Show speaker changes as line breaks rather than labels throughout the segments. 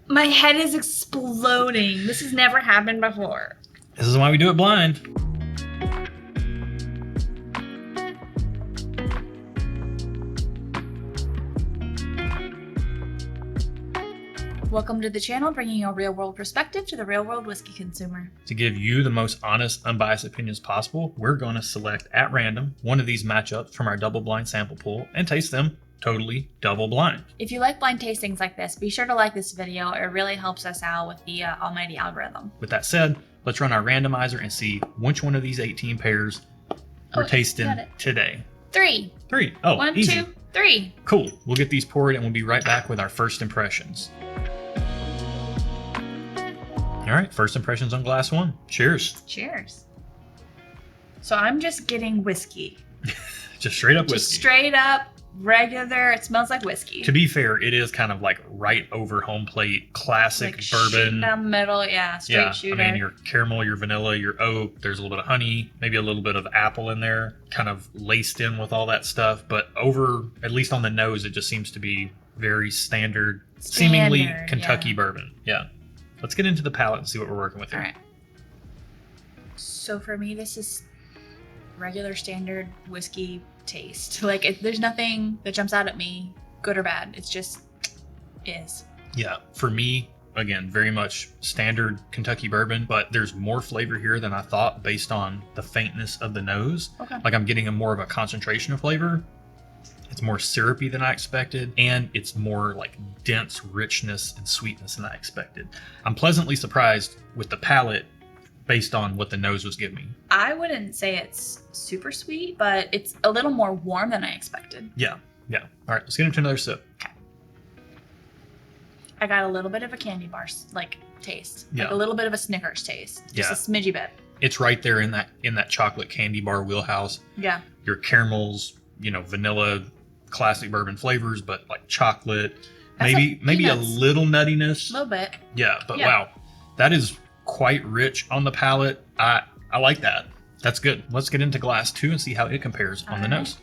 My head is exploding. This has never happened before.
This is why we do it blind.
Welcome to the channel, bringing a real-world perspective to the real-world whiskey consumer.
To give you the most honest, unbiased opinions possible, we're going to select at random one of these matchups from our double blind sample pool and taste them totally double blind.
If you like blind tastings like this, be sure to like this video. It really helps us out with the almighty algorithm.
With that said, let's run our randomizer and see which one of these 18 pairs we're tasting today.
Three.
Oh,
One,
easy.
2, 3.
Cool. We'll get these poured and we'll be right back with our first impressions. All right, first impressions on glass one. Cheers.
Cheers. So I'm just getting whiskey.
Just straight up whiskey.
Just straight up, regular. It smells like whiskey.
To be fair, it is kind of like right over home plate, classic
like
bourbon.
Down the middle, yeah, straight shooter.
I mean, your caramel, your vanilla, your oak, there's a little bit of honey, maybe a little bit of apple in there, kind of laced in with all that stuff. But over, at least on the nose, it just seems to be very standard seemingly Kentucky bourbon. Yeah. Let's get into the palate and see what we're working with here.
All right. So for me, this is regular standard whiskey taste. Like, there's nothing that jumps out at me, good or bad. It's just is. Yeah.
For me, again, very much standard Kentucky bourbon, but there's more flavor here than I thought based on the faintness of the nose.
Okay.
Like I'm getting more of a concentration of flavor. It's more syrupy than I expected, and it's more like dense richness and sweetness than I expected. I'm pleasantly surprised with the palate based on what the nose was giving me.
I wouldn't say it's super sweet, but it's a little more warm than I expected.
Yeah. All right, let's get into another sip.
Okay. I got a little bit of a candy bar like taste,
like
a little bit of a Snickers taste, just a smidgy bit.
It's right there in that chocolate candy bar wheelhouse.
Yeah.
Your caramels, vanilla, classic bourbon flavors, but like chocolate, maybe a little nuttiness.
A little bit.
Yeah, but wow, that is quite rich on the palate. I like that. That's good. Let's get into glass two and see how it compares on the nose.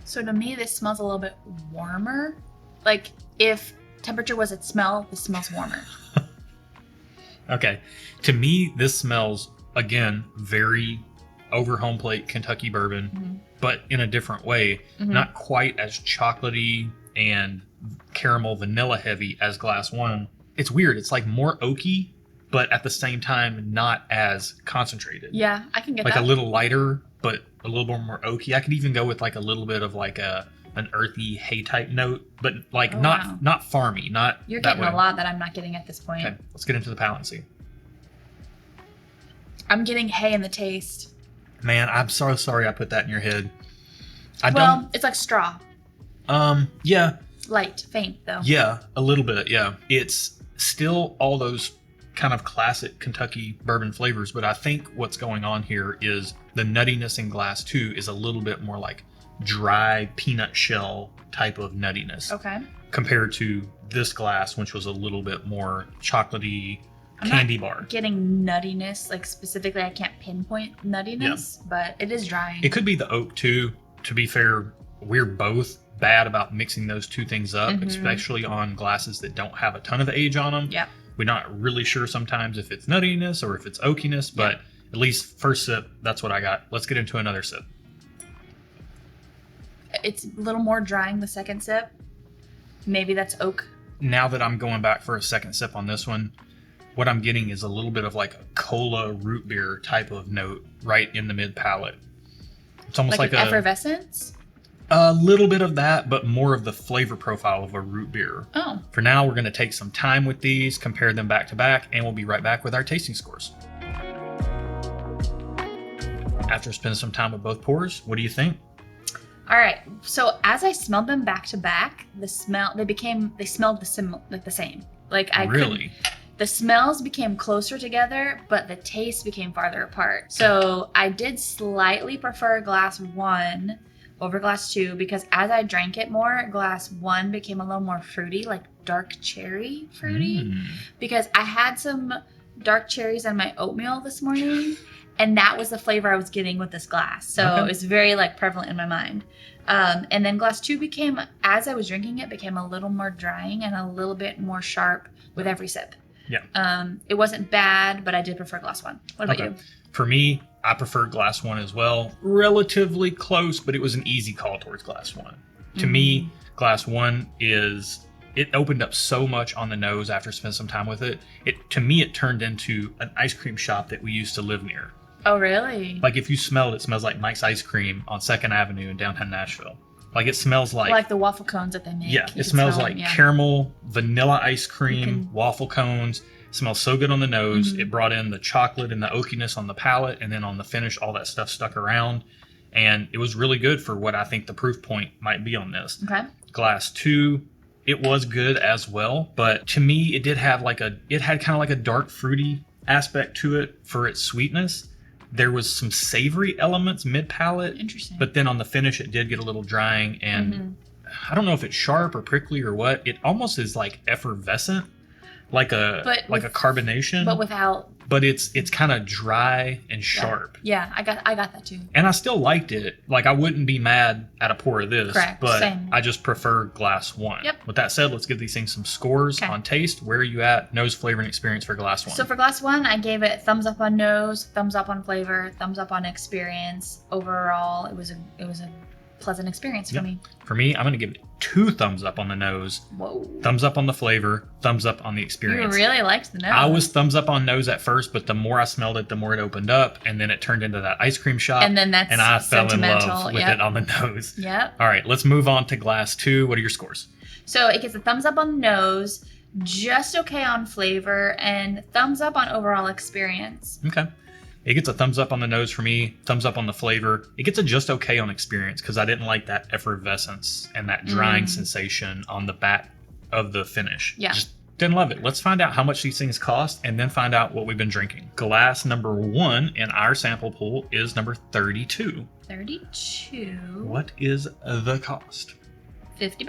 So to me, this smells a little bit warmer. Like if temperature was its smell, this smells warmer.
Okay. To me, this smells, again, very over home plate Kentucky bourbon, but in a different way. Not quite as chocolatey and caramel vanilla heavy as glass one. It's weird. It's like more oaky, but at the same time, not as concentrated.
Yeah, I can get
like
that.
A little lighter, but a little bit more oaky. I could even go with like a little bit of like an earthy hay type note, but like not farmy, not
You're
that
getting
way.
a lot that I'm not getting at this point.
Okay, let's get into the palate and see.
I'm getting hay in the taste.
Man, I'm so sorry I put that in your head.
It's like straw.
Yeah.
Light, faint though.
Yeah, a little bit, yeah. It's still all those kind of classic Kentucky bourbon flavors, but I think what's going on here is the nuttiness in glass two is a little bit more like dry peanut shell type of nuttiness.
Okay.
Compared to this glass, which was a little bit more chocolatey candy bar.
Getting nuttiness, like specifically, I can't pinpoint nuttiness, but it is dry.
It could be the oak too. To be fair, we're both bad about mixing those two things up, especially on glasses that don't have a ton of age on them.
Yeah.
We're not really sure sometimes if it's nuttiness or if it's oakiness, but at least first sip, that's what I got. Let's get into another sip.
It's a little more drying the second sip. Maybe that's oak.
Now that I'm going back for a second sip on this one, what I'm getting is a little bit of like a cola root beer type of note right in the mid palate. It's almost like
an effervescence?
A little bit of that, but more of the flavor profile of a root beer.
Oh.
For now, we're going to take some time with these, compare them back to back, and we'll be right back with our tasting scores. After spending some time with both pours, what do you think?
All right. So as I smelled them back to back, they smelled the same. Like the smells became closer together, but the taste became farther apart. So I did slightly prefer glass one over glass two because as I drank it more, glass one became a little more fruity, like dark cherry fruity. Because I had some dark cherries on my oatmeal this morning And that was the flavor I was getting with this glass. So it was very like prevalent in my mind. And then glass 2 became, as I was drinking it, became a little more drying and a little bit more sharp with every sip.
Yeah.
It wasn't bad, but I did prefer glass 1. What about you?
For me, I prefer glass 1 as well. Relatively close, but it was an easy call towards glass 1. To me, glass 1 it opened up so much on the nose after spending some time with it. To me, it turned into an ice cream shop that we used to live near.
Oh, really?
Like if you smell it, it smells like Mike's Ice Cream on 2nd Avenue in downtown Nashville. Like it smells like
the waffle cones that they make.
Yeah, it smells like caramel, vanilla ice cream, waffle cones. It smells so good on the nose. It brought in the chocolate and the oakiness on the palate, and then on the finish, all that stuff stuck around. And it was really good for what I think the proof point might be on this.
Okay.
Glass 2, it was good as well, but to me, it had kind of like a dark fruity aspect to it for its sweetness. There was some savory elements mid-palate.
Interesting.
But then on the finish, it did get a little drying. And I don't know if it's sharp or prickly or what. It almost is like effervescent, like a carbonation.
But without...
But it's kind of dry and sharp.
Yeah, I got that too.
And I still liked it. Like I wouldn't be mad at a pour of this.
Correct.
But
Same.
I just prefer glass 1.
Yep.
With that said, let's give these things some scores on taste. Where are you at? Nose, flavor, and experience for glass 1.
So for glass 1, I gave it thumbs up on nose, thumbs up on flavor, thumbs up on experience. Overall, it was a pleasant experience for me.
For me, I'm going to give it 2 thumbs up on the nose.
Whoa.
Thumbs up on the flavor, thumbs up on the experience.
You really liked the nose.
I was thumbs up on nose at first, but the more I smelled it, the more it opened up, and then it turned into that ice cream shop.
And then
and I fell in love with it on the nose.
Yep.
All right, let's move on to glass 2. What are your scores?
So it gets a thumbs up on the nose, just okay on flavor, and thumbs up on overall experience.
Okay. It gets a thumbs up on the nose for me, thumbs up on the flavor. It gets a just okay on experience because I didn't like that effervescence and that drying sensation on the back of the finish.
Yeah.
Just didn't love it. Let's find out how much these things cost and then find out what we've been drinking. Glass number 1 in our sample pool is number 32.
32.
What is the cost?
$50.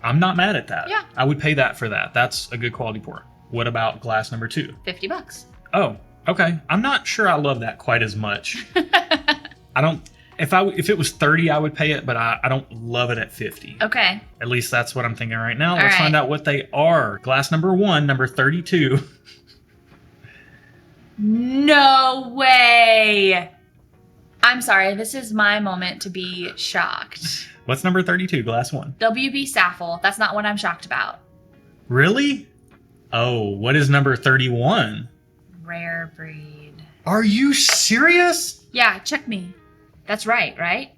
I'm not mad at that.
Yeah.
I would pay that for that. That's a good quality pour. What about glass number 2?
$50.
Oh, okay. I'm not sure I love that quite as much. I don't. If it was 30, I would pay it, but I don't love it at 50.
Okay.
At least that's what I'm thinking right now. Let's find out what they are. Glass number 1, number 32.
No way. I'm sorry. This is my moment to be shocked.
What's number 32? Glass 1.
WB Saffell. That's not what I'm shocked about.
Really? Oh, what is number 31?
Rare breed.
Are you serious?
Yeah, check me. That's right?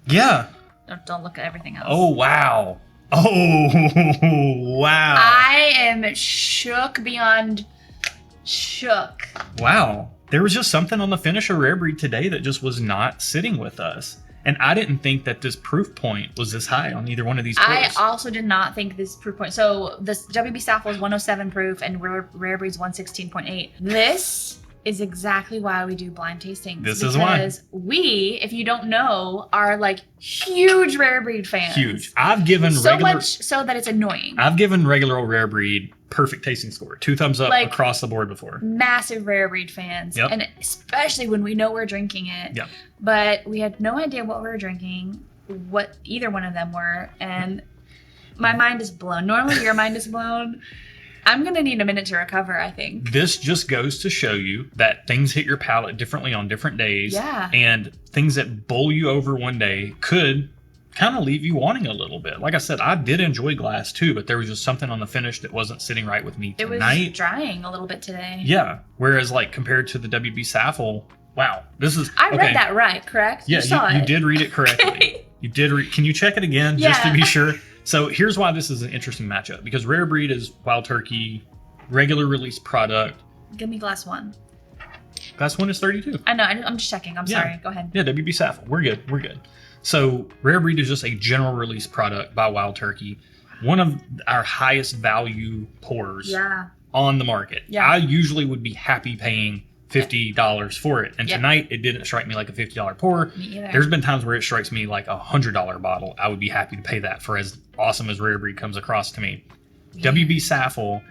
Yeah.
Don't look at everything else.
Oh, wow. Oh, wow.
I am shook beyond shook.
Wow. There was just something on the finish of Rare Breed today that just was not sitting with us. And I didn't think that this proof point was this high on either one of these pours.
I also did not think this proof point. So this WB Saffell is 107 proof and Rare Breed's 116.8. This is exactly why we do blind tastings.
This is why.
Because we, if you don't know, are like huge Rare Breed fans.
Huge. I've given
so much so that it's annoying.
I've given regular old Rare Breed perfect tasting score. 2 thumbs up
Like,
across the board before.
Massive Rare Breed fans.
Yep.
And especially when we know we're drinking it.
Yep.
But we had no idea what we were drinking, what either one of them were. And my mind is blown. Normally your mind is blown. I'm going to need a minute to recover, I think.
This just goes to show you that things hit your palate differently on different days.
Yeah.
And things that bowl you over one day could kind of leave you wanting a little bit. Like I said, I did enjoy glass too, but there was just something on the finish that wasn't sitting right with me tonight.
It was drying a little bit today.
Yeah. Whereas like compared to the WB Saffell, wow, this is...
I read that right, correct?
Yeah, you did read it correctly.
Okay.
You did Can you check it again just to be sure? So here's why this is an interesting matchup. Because Rare Breed is Wild Turkey, regular release product.
Give me glass 1.
Glass 1 is 32.
I know, I'm just checking. I'm sorry. Go ahead.
Yeah, WB Saffell. We're good. So Rare Breed is just a general release product by Wild Turkey. One of our highest value pours on the market.
Yeah.
I usually would be happy paying $50 for it. And tonight, it didn't strike me like a $50 pour.
Me either.
There's been times where it strikes me like a $100 bottle. I would be happy to pay that for as awesome as Rare Breed comes across to me. WB Saffell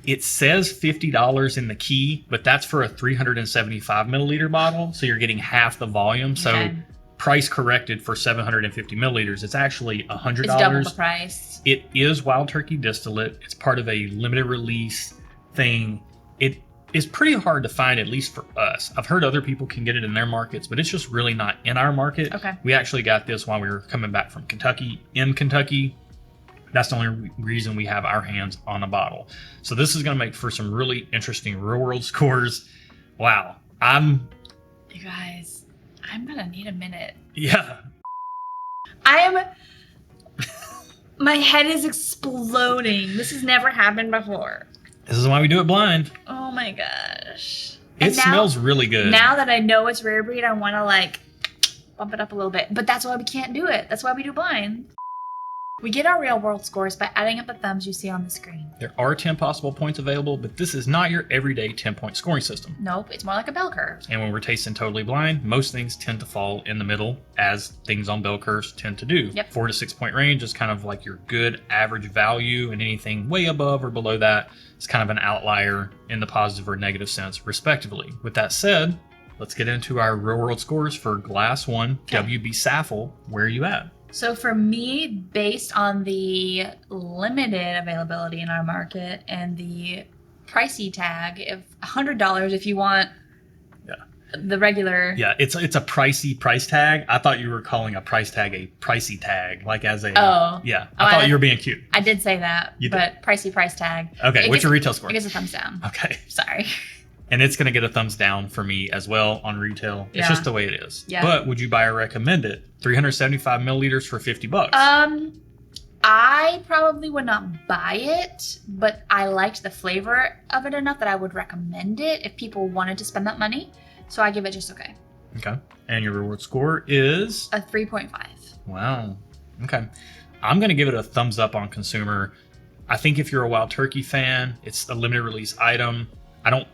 It says $50 in the key, but that's for a 375 milliliter bottle. So you're getting half the volume. So price corrected for 750 milliliters, it's actually $100.
It's double the price.
It is Wild Turkey distillate. It's part of a limited release thing. It is pretty hard to find, at least for us. I've heard other people can get it in their markets, but it's just really not in our market.
Okay.
We actually got this while we were coming back from Kentucky. In Kentucky, that's the only reason we have our hands on a bottle. So this is going to make for some really interesting real world scores. Wow.
You guys, I'm going to need a minute.
Yeah.
My head is exploding. This has never happened before.
This is why we do it blind.
Oh my gosh.
It smells really good.
Now that I know it's rare breed, I want to like bump it up a little bit. But that's why we can't do it. That's why we do blind. We get our real world scores by adding up the thumbs you see on the screen.
There are 10 possible points available, but this is not your everyday 10-point scoring system.
Nope, it's more like a bell curve.
And when we're tasting totally blind, most things tend to fall in the middle, as things on bell curves tend to do.
Yep.
4 to 6 point range is kind of like your good average value, and anything way above or below that is kind of an outlier in the positive or negative sense, respectively. With that said, let's get into our real world scores for Glass 1 WB Saffell. Where are you at?
So for me, based on the limited availability in our market and the pricey tag of $100 if you want the regular.
Yeah, it's a pricey price tag. I thought you were calling a price tag a pricey tag, like as a.
Oh.
Yeah, I thought you were being cute.
I did say that, but pricey price tag.
Okay, what's your retail score?
It gets a thumbs down.
Okay.
Sorry.
And it's going to get a thumbs down for me as well on retail. It's just the way it is.
Yeah.
But would you buy or recommend it? 375 milliliters for $50.
I probably would not buy it, but I liked the flavor of it enough that I would recommend it if people wanted to spend that money. So I give it just okay.
Okay. And your reward score is?
A 3.5.
Wow. Okay. I'm going to give it a thumbs up on consumer. I think if you're a Wild Turkey fan, it's a limited release item. I don't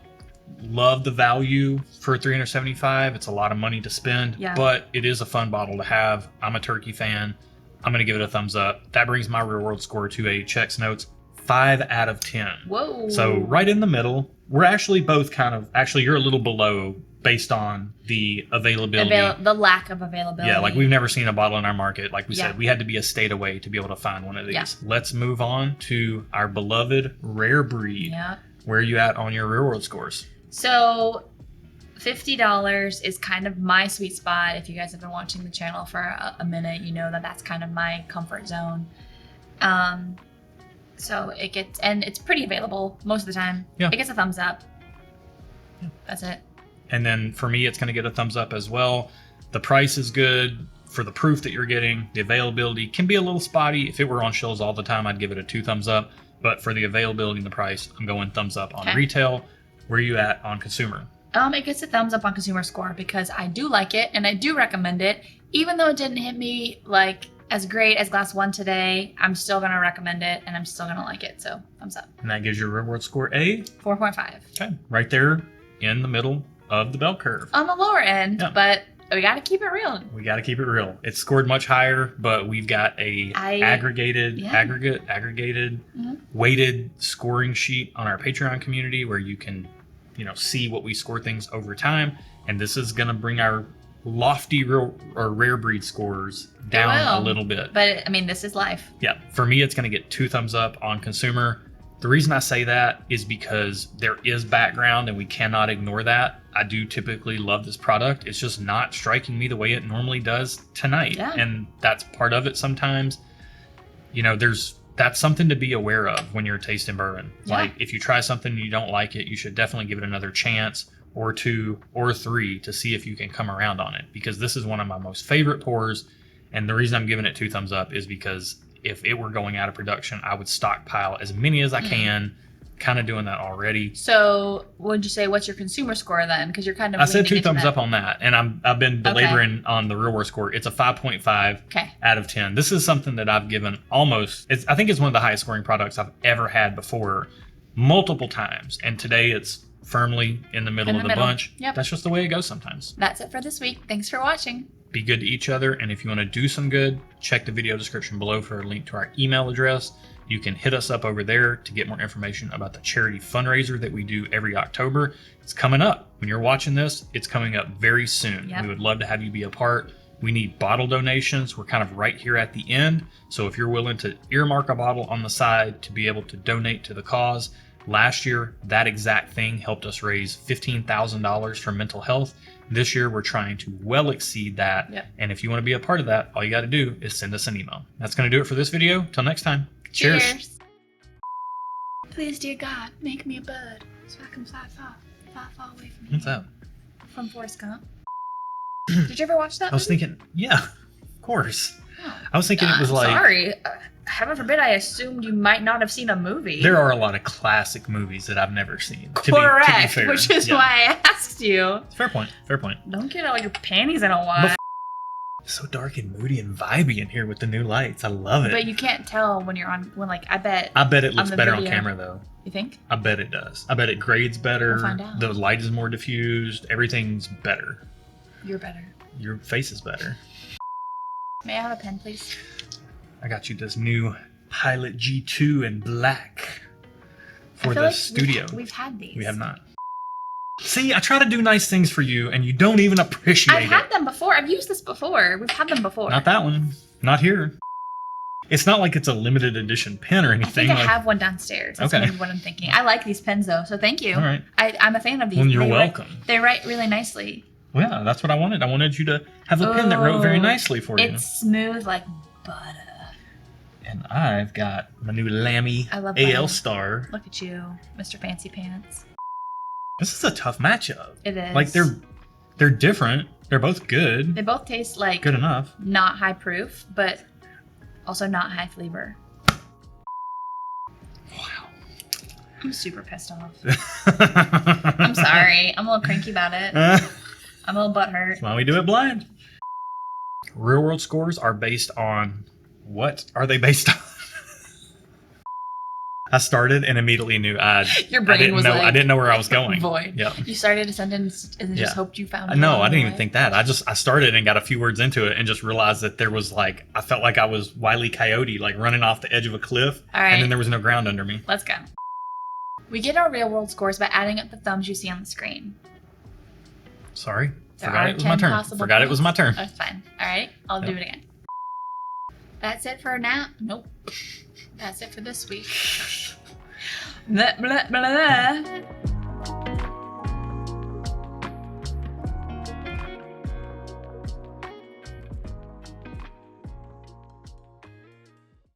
love the value for 375. It's a lot of money to spend, but it is a fun bottle to have. I'm a turkey fan. I'm going to give it a thumbs up. That brings my real world score to a checks notes 5 out of 10.
Whoa.
So right in the middle. We're actually both actually you're a little below based on the availability.
The lack of availability.
Yeah, like we've never seen a bottle in our market. Like we said, we had to be a state away to be able to find one of these. Yeah. Let's move on to our beloved rare breed.
Yeah.
Where are you at on your real world scores?
So $50 is kind of my sweet spot. If you guys have been watching the channel for a minute, you know that that's kind of my comfort zone. So it gets, and it's pretty available most of the time. Yeah. It gets a thumbs up. Yeah. That's it.
And then for me, it's going to get a thumbs up as well. The price is good for the proof that you're getting. The availability can be a little spotty. If it were on shelves all the time, I'd give it a 2 thumbs up. But for the availability and the price, I'm going thumbs up on retail. Where are you at on consumer?
It gets a thumbs up on consumer score because I do like it and I do recommend it. Even though it didn't hit me like as great as Glass 1 today, I'm still going to recommend it and I'm still going to like it. So thumbs up.
And that gives your reward score a
4.5.
Okay. Right there in the middle of the bell curve.
On the lower end, but we got to keep it real.
We got to keep it real. It's scored much higher, but we've got a aggregated weighted scoring sheet on our Patreon community where you can, see what we score things over time. And this is going to bring our lofty rare breed scores down a little bit.
But I mean, this is life.
Yeah. For me, it's going to get 2 thumbs up on consumer. The reason I say that is because there is background and we cannot ignore that. I do typically love this product. It's just not striking me the way it normally does tonight. Yeah. And that's part of it sometimes. That's something to be aware of when you're tasting bourbon. Yeah. Like if you try something and you don't like it, you should definitely give it another chance or 2 or 3 to see if you can come around on it, because this is one of my most favorite pours. And the reason I'm giving it 2 thumbs up is because if it were going out of production, I would stockpile as many as I can. Kind of doing that already. So
would you say what's your consumer score then? Because you're kind of
I said 2 thumbs up on that, and I've been belaboring on the real world score. It's a 5.5 out of 10. This is something that I've given I think it's one of the highest scoring products I've ever had before, multiple times, and today it's firmly in the middle of the bunch. Yep. That's just the way it goes sometimes.
That's it for this week. Thanks for watching.
Be good to each other, and if you want to do some good, check the video description below for a link to our email address. You can hit us up over there to get more information about the charity fundraiser that we do every October. It's coming up. When you're watching this, it's coming up very soon.
Yep.
We would love to have you be a part. We need bottle donations. We're kind of right here at the end. So if you're willing to earmark a bottle on the side to be able to donate to the cause, last year, that exact thing helped us raise $15,000 for mental health. This year, we're trying to well exceed that.
Yep.
And if you want to be a part of that, all you got to do is send us an email. That's going to do it for this video. Till next time. Cheers.
Please, dear God, make me a bird so I can fly far away from you.
What's that?
From Forrest Gump. Did you ever watch that?
I was thinking, yeah, of course.
Oh,
I was thinking it was like...
Sorry. Heaven forbid, I assumed you might not have seen a movie.
There are a lot of classic movies that I've never seen. To
Correct,
be fair.
which is why I asked you.
Fair point. Fair point.
Don't get all your panties in a wad.
It's so dark and moody and vibey in here with the new lights. I love it.
But you can't tell when you're on. When I bet.
I bet it looks better
video.
on camera though.
You think?
I bet it does. I bet it grades better.
We'll find out.
The light is more diffused. Everything's better.
You're better.
Your face is better.
May I have a pen, please?
I got you this new Pilot G2 in black for the
like
studio.
We've had these.
We have not. See, I try to do nice things for you, and you don't even appreciate it.
I've had them before. I've used this before. We've had them before.
Not that one. Not here. It's not like it's a limited edition pen or anything.
I think I have one downstairs. That's maybe what I'm thinking. I like these pens, though, so thank you.
All right.
I'm a fan of these.
Well, you're welcome.
They write really nicely.
Well, yeah, that's what I wanted. I wanted you to have a pen that wrote very nicely for you.
It's smooth like butter.
And I've got my new Lamy
I love
AL
butter.
Star.
Look at you, Mr. Fancy Pants.
This is a tough matchup.
It is.
Like they're different. They're both good.
They both taste like
good enough.
Not high proof, but also not high flavor.
Wow.
I'm super pissed off. I'm sorry. I'm a little cranky about it. I'm a little butthurt.
That's why we do it blind. Real world scores are based on what are they based on? I started and immediately knew
your brain was like,
I didn't know where I was going.
Void.
Yeah.
You started a sentence and just hoped you found it.
No, I didn't even think that. I started and got a few words into it and just realized that there was I felt like I was Wile E. Coyote, like running off the edge of a cliff.
All right.
And then there was no ground under me.
Let's go. We get our real world scores by adding up the thumbs you see on the screen.
Sorry.
There
Forgot
are
it was
10
my turn.
possible
Forgot it was my turn.
That's fine. All right. I'll do it again. That's it for now. Nope. That's it for this week. Blah, blah, blah, blah.